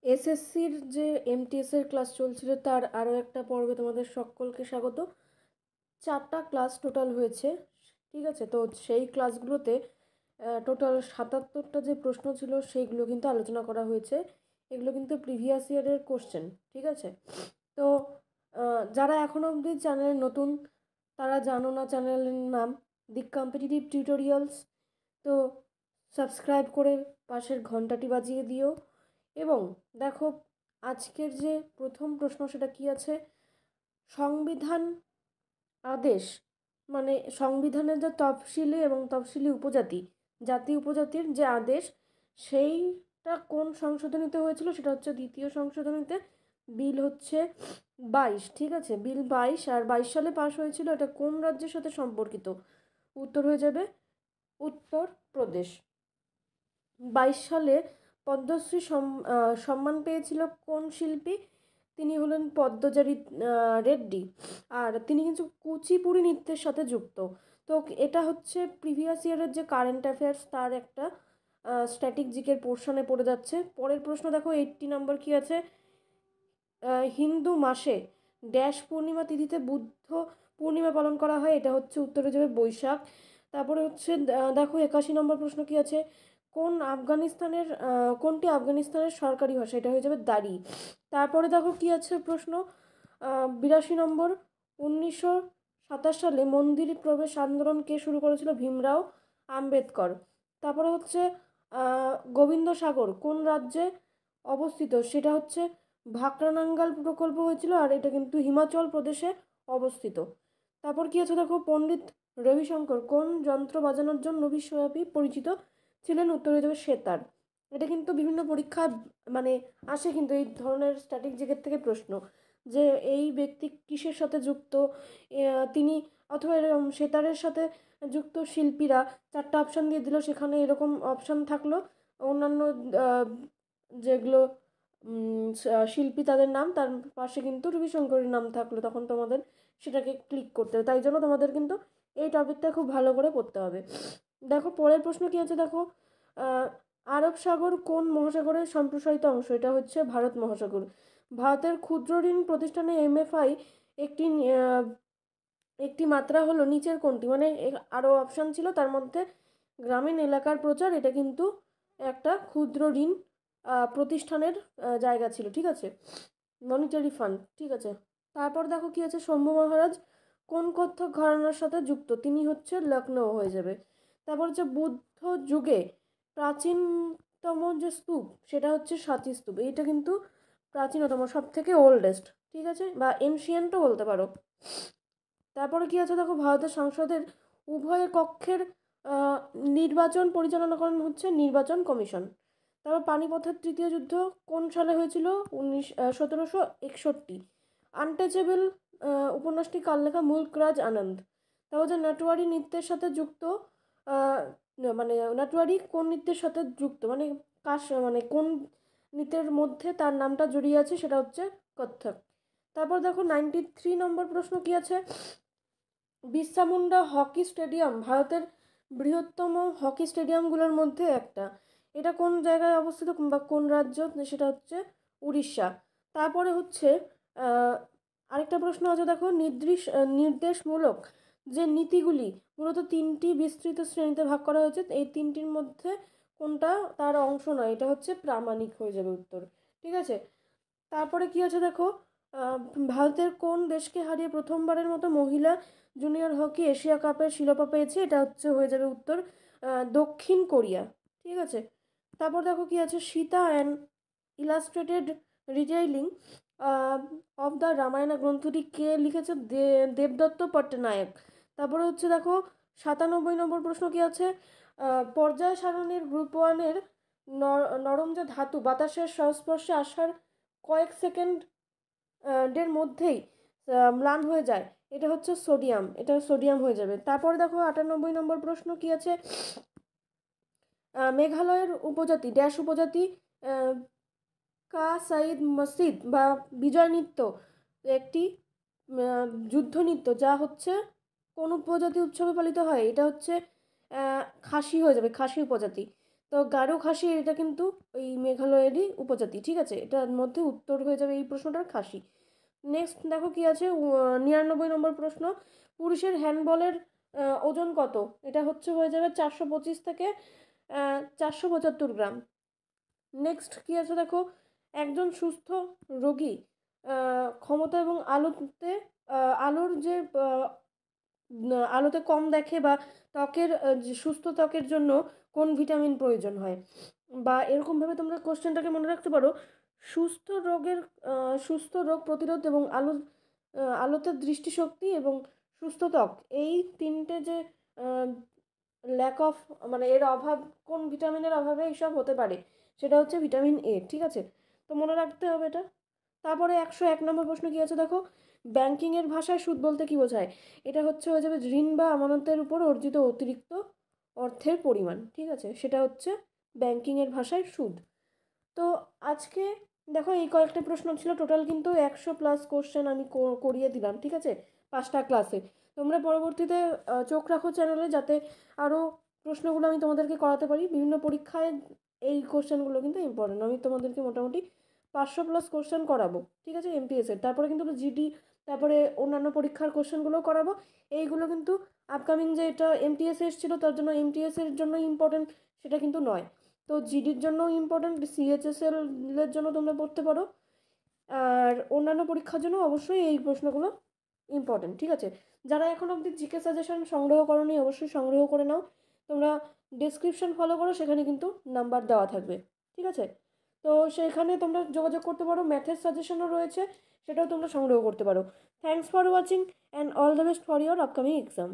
এসএসসির যে এমটিএসের ক্লাস চলছিল তার আরও একটা পর্বে তোমাদের সকলকে স্বাগত। 4টা ক্লাস টোটাল হয়েছে, ঠিক আছে? তো সেই ক্লাসগুলোতে টোটাল 77টা যে প্রশ্ন ছিল সেইগুলো কিন্তু আলোচনা করা হয়েছে। এগুলো কিন্তু প্রিভিয়াস ইয়ারের কোশ্চেন, ঠিক আছে? তো যারা এখনও অবধি চ্যানেলে নতুন, তারা জানো না চ্যানেলের নাম দি কম্পিটিটিভ টিউটোরিয়ালস, তো সাবস্ক্রাইব করে পাশের ঘন্টাটি বাজিয়ে দিও। এবং দেখো, আজকের যে প্রথম প্রশ্ন সেটা কি আছে, সংবিধান আদেশ মানে সংবিধানের যে তফসিলি এবং তফসিলি উপজাতি, জাতি উপজাতির যে আদেশ, সেইটা কোন সংশোধনীতে হয়েছিল? সেটা হচ্ছে দ্বিতীয় সংশোধনীতে, বিল হচ্ছে 22, ঠিক আছে? বিল 22, আর 22 সালে পাশ হয়েছিল। এটা কোন রাজ্যের সাথে সম্পর্কিত? উত্তর হয়ে যাবে উত্তর প্রদেশ। 22 সালে পদ্মশ্রী সম্মান পেয়েছিল কোন শিল্পী? তিনি হলেন পদ্মজারী রেড্ডি, আর তিনি কিন্তু কুচিপুড়ি নৃত্যের সাথে যুক্ত। তো এটা হচ্ছে প্রিভিয়াস ইয়ারের যে কারেন্ট অ্যাফেয়ার্স তার একটা স্ট্যাটিক জিকের পোর্শনে পড়ে যাচ্ছে। পরের প্রশ্ন দেখো, 80 নম্বর কি আছে, হিন্দু মাসে ড্যাশ পূর্ণিমা তিথিতে বুদ্ধ পূর্ণিমা পালন করা হয়? এটা হচ্ছে উত্তরে যাবে বৈশাখ। তারপরে হচ্ছে দেখো 81 নম্বর প্রশ্ন কি আছে, কোনটি আফগানিস্তানের সরকারি ভাষা? এটা হয়ে যাবে দারি। তারপরে দেখো কি আছে প্রশ্ন, 82 নম্বর, 1927 সালে মন্দির প্রবেশ আন্দোলন কে শুরু করেছিল? ভীমরাও আম্বেদকর। তারপরে হচ্ছে গোবিন্দসাগর কোন রাজ্যে অবস্থিত? সেটা হচ্ছে ভাকরানাঙ্গাল প্রকল্প হয়েছিল, আর এটা কিন্তু হিমাচল প্রদেশে অবস্থিত। তারপর কি আছে দেখো, পণ্ডিত রবিশঙ্কর কোন যন্ত্র বাজানোর জন্য বিশ্বব্যাপী পরিচিত ছিলেন? উত্তর হয়ে যাবে সেতার। এটা কিন্তু বিভিন্ন পরীক্ষা মানে আসে কিন্তু এই ধরনের স্ট্যাটিক জিকের থেকে প্রশ্ন, যে এই ব্যক্তি কিসের সাথে যুক্ত, তিনি, অথবা এরকম সেতারের সাথে যুক্ত শিল্পীরা। 4টা অপশান দিয়ে দিল, সেখানে এরকম অপশান থাকলো অন্যান্য যেগুলো শিল্পী তাদের নাম, তার পাশে কিন্তু রবিশঙ্করের নাম থাকলো, তখন তোমাদের সেটাকে ক্লিক করতে হবে। তাই জন্য তোমাদের কিন্তু এই টপিকটা খুব ভালো করে পড়তে হবে। দেখো পরের প্রশ্ন কি আছে, দেখো আরব সাগর কোন মহাসাগরের সম্প্রসারিত অংশ? এটা হচ্ছে ভারত মহাসাগর। ভারতের ক্ষুদ্র ঋণ প্রতিষ্ঠানে এমএফআই একটি একটি মাত্রা হলো নিচের কোনটি? মানে আরও অপশান ছিল, তার মধ্যে গ্রামীণ এলাকার প্রচার এটা কিন্তু একটা ক্ষুদ্র ঋণ প্রতিষ্ঠানের জায়গা ছিল, ঠিক আছে? মনিটারি ফান্ড, ঠিক আছে? তারপর দেখো কি আছে, শম্ভু মহারাজ কোন কত্থক ঘরানার সাথে যুক্ত? তিনি হচ্ছে লখনৌ হয়ে যাবে। তারপর হচ্ছে বুদ্ধ যুগে প্রাচীনতম যে স্তূপ সেটা হচ্ছে সাঁচি স্তূপ। এইটা কিন্তু প্রাচীনতম, সব থেকে ওল্ডেস্ট, ঠিক আছে? বা এনশিয়েন্টও বলতে পারো। তারপরে কি আছে দেখো, ভারতের সংসদের উভয় কক্ষের নির্বাচন পরিচালনা করেন হচ্ছে নির্বাচন কমিশন। তারপর পানিপথের তৃতীয় যুদ্ধ কোন সালে হয়েছিল? 1761। আনটাচেবল উপন্যাসটি কার লেখা? মুল্করাজ আনন্দ। তারপর হচ্ছে নাটওয়ারি নৃত্যের সাথে যুক্ত, মানে নাটওয়ারি কোন নৃত্যের সাথে যুক্ত, মানে মানে কোন নৃত্যের মধ্যে তার নামটা জড়িয়ে আছে? সেটা হচ্ছে কত্থক। তারপর দেখো 93 নম্বর প্রশ্ন কি আছে, বিরসা মুন্ডা হকি স্টেডিয়াম ভারতের বৃহত্তম হকি স্টেডিয়ামগুলোর মধ্যে একটা। এটা কোন জায়গায় অবস্থিত বা কোন রাজ্য? সেটা হচ্ছে উড়িষ্যা। তারপরে হচ্ছে আরেকটা প্রশ্ন আছে দেখো, নির্দেশমূলক যে নীতিগুলি মূলত 3টি বিস্তৃত শ্রেণীতে ভাগ করা হয়েছে, এই 3টির মধ্যে কোনটা তার অংশ নয়? এটা হচ্ছে প্রামাণিক হয়ে যাবে উত্তর, ঠিক আছে? তারপরে কি আছে দেখো, ভারতের কোন দেশকে হারিয়ে প্রথমবারের মতো মহিলা জুনিয়র হকি এশিয়া কাপের শিরোপা পেয়েছে? এটা হচ্ছে হয়ে যাবে উত্তর দক্ষিণ কোরিয়া, ঠিক আছে? তারপর দেখো কি আছে, Sita and illustrated retailing of the Ramayana গ্রন্থটি কে লিখেছে? দেবদত্ত পট্টনায়ক। তারপরে হচ্ছে দেখো 97 নম্বর প্রশ্ন কি আছে, পর্যায় সারণীর গ্রুপ 1-এর নরম যে ধাতু বাতাসের সংস্পর্শে আসার কয়েক সেকেন্ড এর মধ্যেই ম্লান হয়ে যায়, এটা হচ্ছে সোডিয়াম, এটা সোডিয়াম হয়ে যাবে। তারপরে দেখো 98 নম্বর প্রশ্ন কি আছে, মেঘালয়ের উপজাতি ড্যাশ উপজাতি কা সাইদ মসজিদ বা বিজয় নৃত্য একটি যুদ্ধ নৃত্য, যা হচ্ছে কোন উপজাতি উৎসবে পালিত হয়? এটা হচ্ছে খাসি হয়ে যাবে, খাসি উপজাতি। তো গারো খাসি এটা কিন্তু ওই মেঘালয়েরই উপজাতি, ঠিক আছে, এটার মধ্যে উত্তর হয়ে যাবে এই প্রশ্নটার খাসি। নেক্সট দেখো কি আছে, 99 নম্বর প্রশ্ন, পুরুষের হ্যান্ডবলের ওজন কত? এটা হয়ে যাবে 425 থেকে 475 গ্রাম। নেক্সট কি আছে দেখো, একজন সুস্থ রোগী ক্ষমতা এবং আলোর যে আলোতে কম দেখে বা ত্বকের যে সুস্থ ত্বকের জন্য কোন ভিটামিন প্রয়োজন হয়, বা এরকমভাবে তোমরা কোশ্চেনটাকে মনে রাখতে পারো, সুস্থ রোগের সুস্থ রোগ প্রতিরোধ এবং আলোতে দৃষ্টিশক্তি এবং সুস্থ ত্বক, এই তিনটে যে ল্যাক অফ মানে এর অভাব, কোন ভিটামিনের অভাবে এইসব হতে পারে, সেটা হচ্ছে ভিটামিন এ, ঠিক আছে, তো মনে রাখতে হবে এটা। তারপরে 101 নম্বর প্রশ্ন কি আছে দেখো, ব্যাংকিংয়ের ভাষায় সুদ বলতে কি বোঝায়? এটা হয়ে যাবে ঋণ বা আমানতের উপর অর্জিত অতিরিক্ত অর্থের পরিমাণ, ঠিক আছে, সেটা হচ্ছে ব্যাংকিংয়ের ভাষায় সুদ। তো আজকে দেখো এই কয়েকটা প্রশ্ন ছিল, টোটাল কিন্তু 100+ কোশ্চেন আমি করিয়ে দিলাম, ঠিক আছে, 5টা ক্লাসে। তোমরা পরবর্তীতে চোখ রাখো চ্যানেলে, যাতে আরও প্রশ্নগুলো আমি তোমাদেরকে করাতে পারি। বিভিন্ন পরীক্ষায় এই কোশ্চেনগুলো কিন্তু ইম্পর্টেন্ট, আমি তোমাদেরকে মোটামুটি 500+ কোশ্চেন করাবো, ঠিক আছে, এমটিএসের। তারপরে কিন্তু জিডি, তারপরে অন্যান্য পরীক্ষার কোশ্চেনগুলোও করাবো। এইগুলো কিন্তু আপকামিং যে এটা এমটিএস এসেছিলো তার জন্য, এমটিএসের জন্য ইম্পর্টেন্ট সেটা কিন্তু নয়। তো জিডির জন্য ইম্পর্টেন্ট, সিএইচএসএল এর জন্য তোমরা পড়তে পারো, আর অন্যান্য পরীক্ষার জন্য অবশ্যই এই প্রশ্নগুলো ইম্পর্টেন্ট, ঠিক আছে। যারা এখন অবধি জিকে সাজেশন সংগ্রহ করোনি অবশ্যই সংগ্রহ করে নাও, তোমরা ডেসক্রিপশন ফলো করো, সেখানে কিন্তু নাম্বার দেওয়া থাকবে, ঠিক আছে। তো সেইখানে তোমরা যোগাযোগ করতে পারো, ম্যাথের সাজেশনও রয়েছে, সেটাও তোমরা সংগ্রহ করতে পারো। Thanks for watching and all the best for your upcoming exam.